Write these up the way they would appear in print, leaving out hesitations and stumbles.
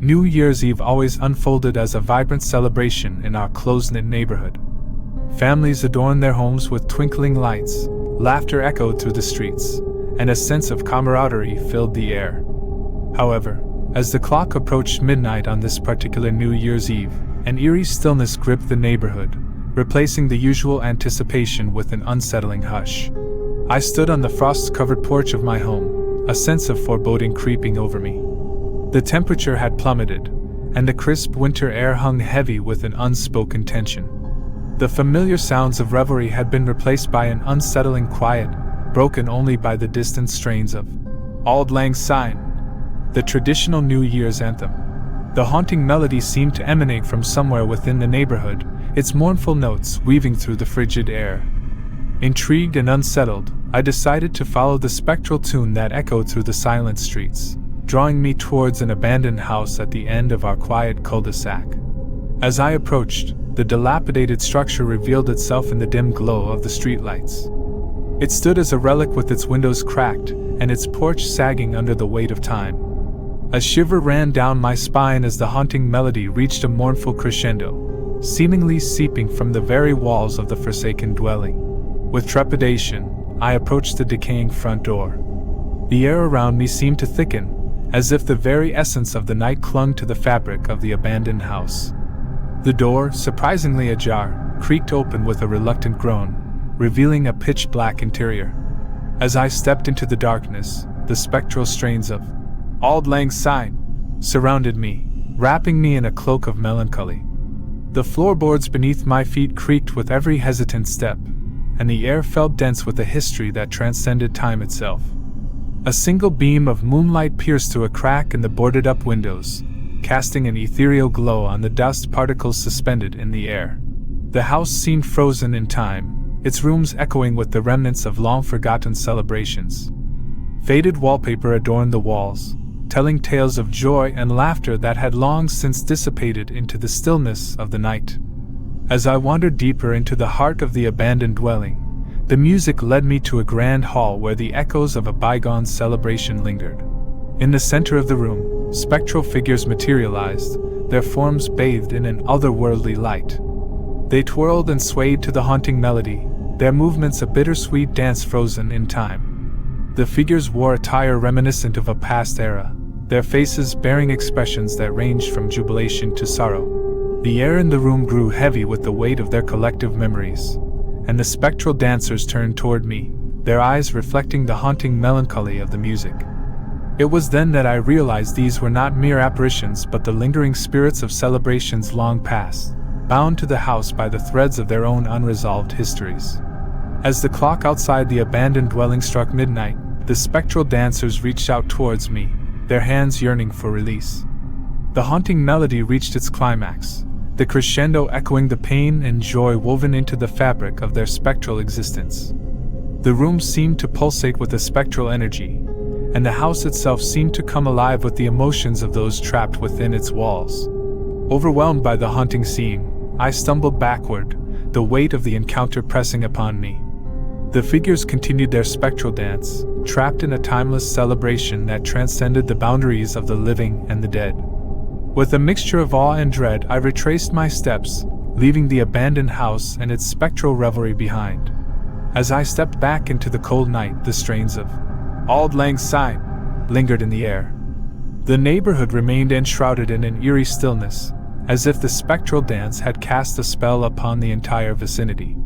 New Year's Eve always unfolded as a vibrant celebration in our close-knit neighborhood. Families adorned their homes with twinkling lights, laughter echoed through the streets, and a sense of camaraderie filled the air. However, as the clock approached midnight on this particular New Year's Eve, an eerie stillness gripped the neighborhood, replacing the usual anticipation with an unsettling hush. I stood on the frost-covered porch of my home, a sense of foreboding creeping over me. The temperature had plummeted, and the crisp winter air hung heavy with an unspoken tension. The familiar sounds of revelry had been replaced by an unsettling quiet, broken only by the distant strains of Auld Lang Syne, the traditional New Year's anthem. The haunting melody seemed to emanate from somewhere within the neighborhood, its mournful notes weaving through the frigid air. Intrigued and unsettled, I decided to follow the spectral tune that echoed through the silent streets, drawing me towards an abandoned house at the end of our quiet cul-de-sac. As I approached, the dilapidated structure revealed itself in the dim glow of the streetlights. It stood as a relic with its windows cracked and its porch sagging under the weight of time. A shiver ran down my spine as the haunting melody reached a mournful crescendo, seemingly seeping from the very walls of the forsaken dwelling. With trepidation, I approached the decaying front door. The air around me seemed to thicken, as if the very essence of the night clung to the fabric of the abandoned house. The door, surprisingly ajar, creaked open with a reluctant groan, revealing a pitch-black interior. As I stepped into the darkness, the spectral strains of Auld Lang Syne surrounded me, wrapping me in a cloak of melancholy. The floorboards beneath my feet creaked with every hesitant step, and the air felt dense with a history that transcended time itself. A single beam of moonlight pierced through a crack in the boarded-up windows, casting an ethereal glow on the dust particles suspended in the air. The house seemed frozen in time, its rooms echoing with the remnants of long-forgotten celebrations. Faded wallpaper adorned the walls, telling tales of joy and laughter that had long since dissipated into the stillness of the night. As I wandered deeper into the heart of the abandoned dwelling, the music led me to a grand hall where the echoes of a bygone celebration lingered. In the center of the room, spectral figures materialized, their forms bathed in an otherworldly light. They twirled and swayed to the haunting melody, their movements a bittersweet dance frozen in time. The figures wore attire reminiscent of a past era, their faces bearing expressions that ranged from jubilation to sorrow. The air in the room grew heavy with the weight of their collective memories, and the spectral dancers turned toward me, their eyes reflecting the haunting melancholy of the music. It was then that I realized these were not mere apparitions but the lingering spirits of celebrations long past, bound to the house by the threads of their own unresolved histories. As the clock outside the abandoned dwelling struck midnight, the spectral dancers reached out towards me, their hands yearning for release. The haunting melody reached its climax, the crescendo echoing the pain and joy woven into the fabric of their spectral existence. The room seemed to pulsate with a spectral energy, and the house itself seemed to come alive with the emotions of those trapped within its walls. Overwhelmed by the haunting scene, I stumbled backward, the weight of the encounter pressing upon me. The figures continued their spectral dance, trapped in a timeless celebration that transcended the boundaries of the living and the dead. With a mixture of awe and dread, I retraced my steps, leaving the abandoned house and its spectral revelry behind. As I stepped back into the cold night, the strains of Auld Lang Syne lingered in the air. The neighborhood remained enshrouded in an eerie stillness, as if the spectral dance had cast a spell upon the entire vicinity.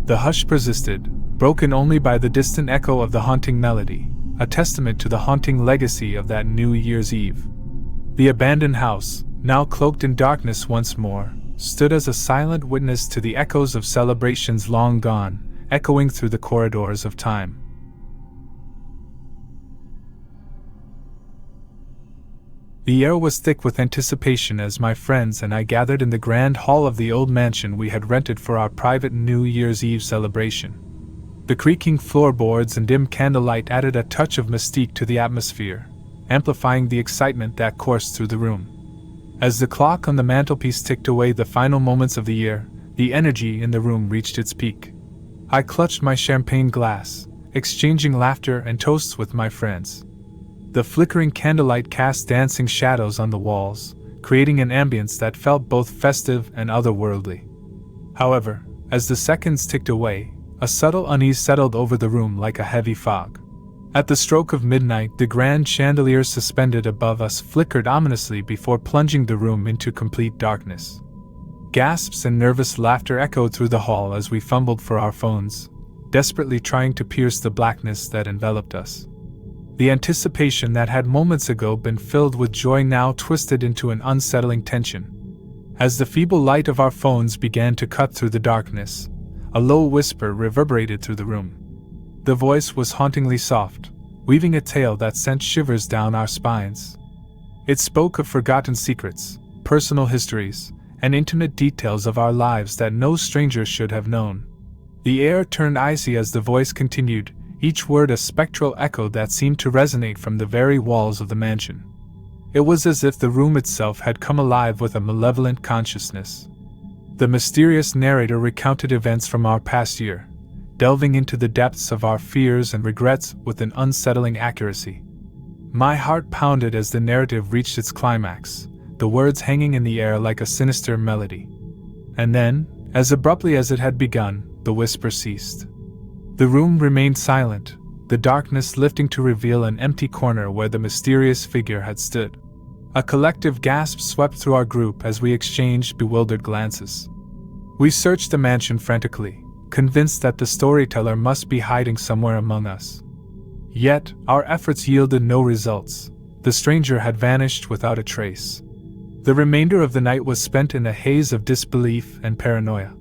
The hush persisted, broken only by the distant echo of the haunting melody, a testament to the haunting legacy of that New Year's Eve. The abandoned house, now cloaked in darkness once more, stood as a silent witness to the echoes of celebrations long gone, echoing through the corridors of time. The air was thick with anticipation as my friends and I gathered in the grand hall of the old mansion we had rented for our private New Year's Eve celebration. The creaking floorboards and dim candlelight added a touch of mystique to the atmosphere, amplifying the excitement that coursed through the room. As the clock on the mantelpiece ticked away the final moments of the year, the energy in the room reached its peak. I clutched my champagne glass, exchanging laughter and toasts with my friends. The flickering candlelight cast dancing shadows on the walls, creating an ambience that felt both festive and otherworldly. However, as the seconds ticked away, a subtle unease settled over the room like a heavy fog. At the stroke of midnight, the grand chandelier suspended above us flickered ominously before plunging the room into complete darkness. Gasps and nervous laughter echoed through the hall as we fumbled for our phones, desperately trying to pierce the blackness that enveloped us. The anticipation that had moments ago been filled with joy now twisted into an unsettling tension. As the feeble light of our phones began to cut through the darkness, a low whisper reverberated through the room. The voice was hauntingly soft, weaving a tale that sent shivers down our spines. It spoke of forgotten secrets, personal histories, and intimate details of our lives that no stranger should have known. The air turned icy as the voice continued, each word a spectral echo that seemed to resonate from the very walls of the mansion. It was as if the room itself had come alive with a malevolent consciousness. The mysterious narrator recounted events from our past year, delving into the depths of our fears and regrets with an unsettling accuracy. My heart pounded as the narrative reached its climax, the words hanging in the air like a sinister melody. And then, as abruptly as it had begun, the whisper ceased. The room remained silent, the darkness lifting to reveal an empty corner where the mysterious figure had stood. A collective gasp swept through our group as we exchanged bewildered glances. We searched the mansion frantically, convinced that the storyteller must be hiding somewhere among us. Yet, our efforts yielded no results. The stranger had vanished without a trace. The remainder of the night was spent in a haze of disbelief and paranoia.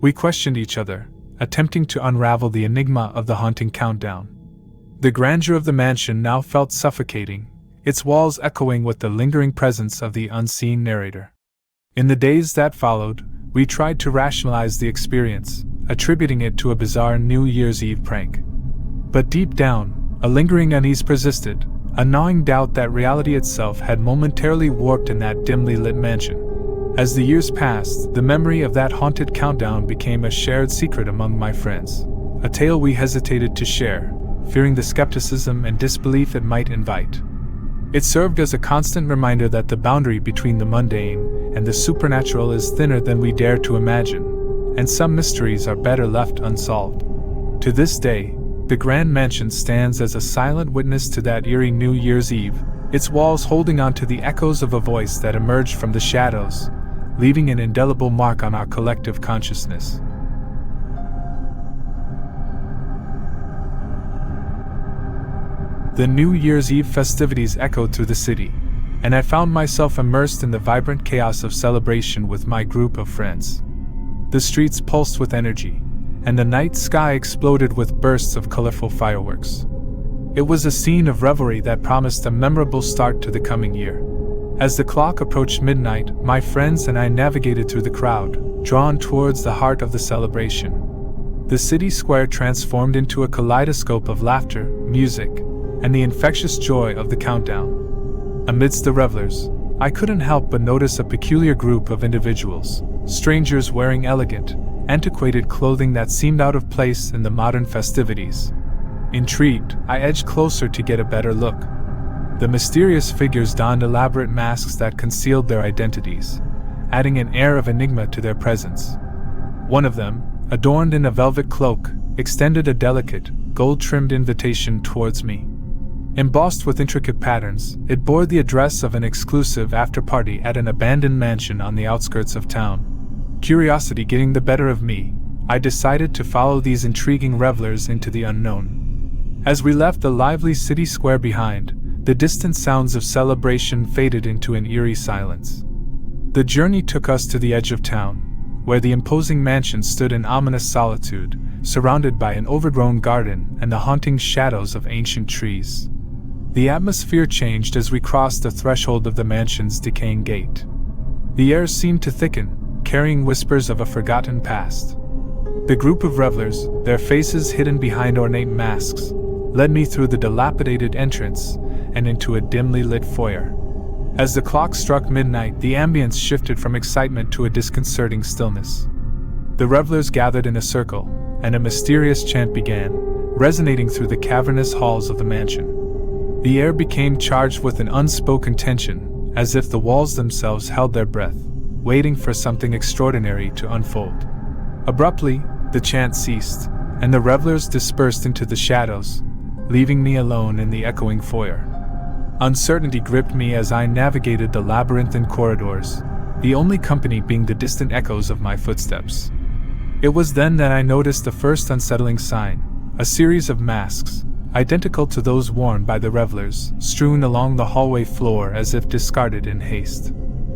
We questioned each other, attempting to unravel the enigma of the haunting countdown. The grandeur of the mansion now felt suffocating, its walls echoing with the lingering presence of the unseen narrator. In the days that followed, we tried to rationalize the experience, attributing it to a bizarre New Year's Eve prank. But deep down, a lingering unease persisted, a gnawing doubt that reality itself had momentarily warped in that dimly lit mansion. As the years passed, the memory of that haunted countdown became a shared secret among my friends, a tale we hesitated to share, fearing the skepticism and disbelief it might invite. It served as a constant reminder that the boundary between the mundane and the supernatural is thinner than we dare to imagine, and some mysteries are better left unsolved. To this day, the Grand Mansion stands as a silent witness to that eerie New Year's Eve, its walls holding on to the echoes of a voice that emerged from the shadows, leaving an indelible mark on our collective consciousness. The New Year's Eve festivities echoed through the city, and I found myself immersed in the vibrant chaos of celebration with my group of friends. The streets pulsed with energy, and the night sky exploded with bursts of colorful fireworks. It was a scene of revelry that promised a memorable start to the coming year. As the clock approached midnight, my friends and I navigated through the crowd, drawn towards the heart of the celebration. The city square transformed into a kaleidoscope of laughter, music, and the infectious joy of the countdown. Amidst the revelers, I couldn't help but notice a peculiar group of individuals, strangers wearing elegant, antiquated clothing that seemed out of place in the modern festivities. Intrigued, I edged closer to get a better look. The mysterious figures donned elaborate masks that concealed their identities, adding an air of enigma to their presence. One of them, adorned in a velvet cloak, extended a delicate, gold-trimmed invitation towards me. Embossed with intricate patterns, it bore the address of an exclusive after-party at an abandoned mansion on the outskirts of town. Curiosity getting the better of me, I decided to follow these intriguing revelers into the unknown. As we left the lively city square behind, the distant sounds of celebration faded into an eerie silence. The journey took us to the edge of town, where the imposing mansion stood in ominous solitude, surrounded by an overgrown garden and the haunting shadows of ancient trees. The atmosphere changed as we crossed the threshold of the mansion's decaying gate. The air seemed to thicken, carrying whispers of a forgotten past. The group of revelers, their faces hidden behind ornate masks, led me through the dilapidated entrance and into a dimly lit foyer. As the clock struck midnight, the ambience shifted from excitement to a disconcerting stillness. The revelers gathered in a circle, and a mysterious chant began, resonating through the cavernous halls of the mansion. The air became charged with an unspoken tension, as if the walls themselves held their breath, waiting for something extraordinary to unfold. Abruptly, the chant ceased, and the revelers dispersed into the shadows, leaving me alone in the echoing foyer. Uncertainty gripped me as I navigated the labyrinthine corridors, the only company being the distant echoes of my footsteps. It was then that I noticed the first unsettling sign, a series of masks, identical to those worn by the revelers, strewn along the hallway floor as if discarded in haste.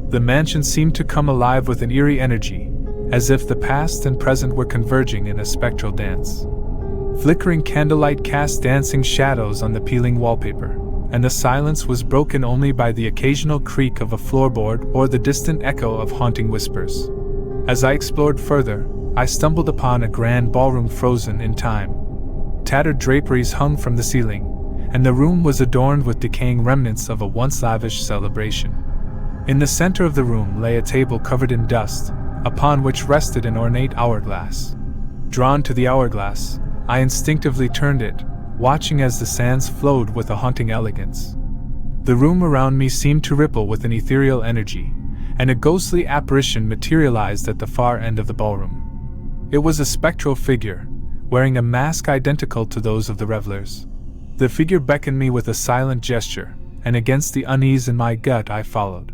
The mansion seemed to come alive with an eerie energy, as if the past and present were converging in a spectral dance. Flickering candlelight cast dancing shadows on the peeling wallpaper, and the silence was broken only by the occasional creak of a floorboard or the distant echo of haunting whispers. As I explored further, I stumbled upon a grand ballroom frozen in time. Tattered draperies hung from the ceiling, and the room was adorned with decaying remnants of a once lavish celebration. In the center of the room lay a table covered in dust, upon which rested an ornate hourglass. Drawn to the hourglass, I instinctively turned it, watching as the sands flowed with a haunting elegance. The room around me seemed to ripple with an ethereal energy, and a ghostly apparition materialized at the far end of the ballroom. It was a spectral figure, wearing a mask identical to those of the revelers. The figure beckoned me with a silent gesture, and against the unease in my gut I followed.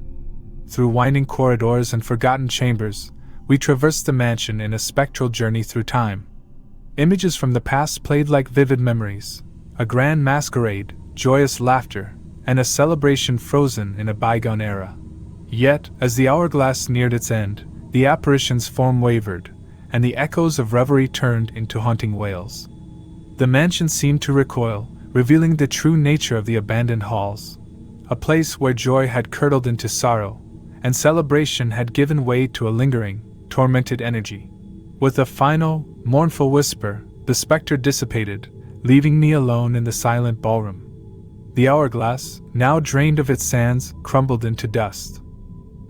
Through winding corridors and forgotten chambers, we traversed the mansion in a spectral journey through time. Images from the past played like vivid memories, a grand masquerade, joyous laughter, and a celebration frozen in a bygone era. Yet, as the hourglass neared its end, the apparition's form wavered, and the echoes of reverie turned into haunting wails. The mansion seemed to recoil, revealing the true nature of the abandoned halls, a place where joy had curdled into sorrow, and celebration had given way to a lingering, tormented energy. With a final, mournful whisper, the specter dissipated, leaving me alone in the silent ballroom. The hourglass, now drained of its sands, crumbled into dust.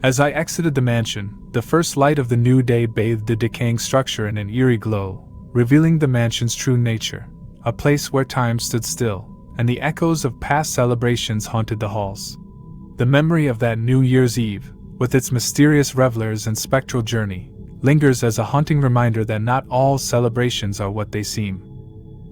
As I exited the mansion, the first light of the new day bathed the decaying structure in an eerie glow, revealing the mansion's true nature, a place where time stood still, and the echoes of past celebrations haunted the halls. The memory of that New Year's Eve, with its mysterious revelers and spectral journey, lingers as a haunting reminder that not all celebrations are what they seem.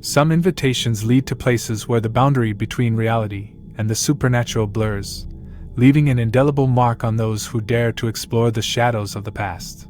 Some invitations lead to places where the boundary between reality and the supernatural blurs, leaving an indelible mark on those who dare to explore the shadows of the past.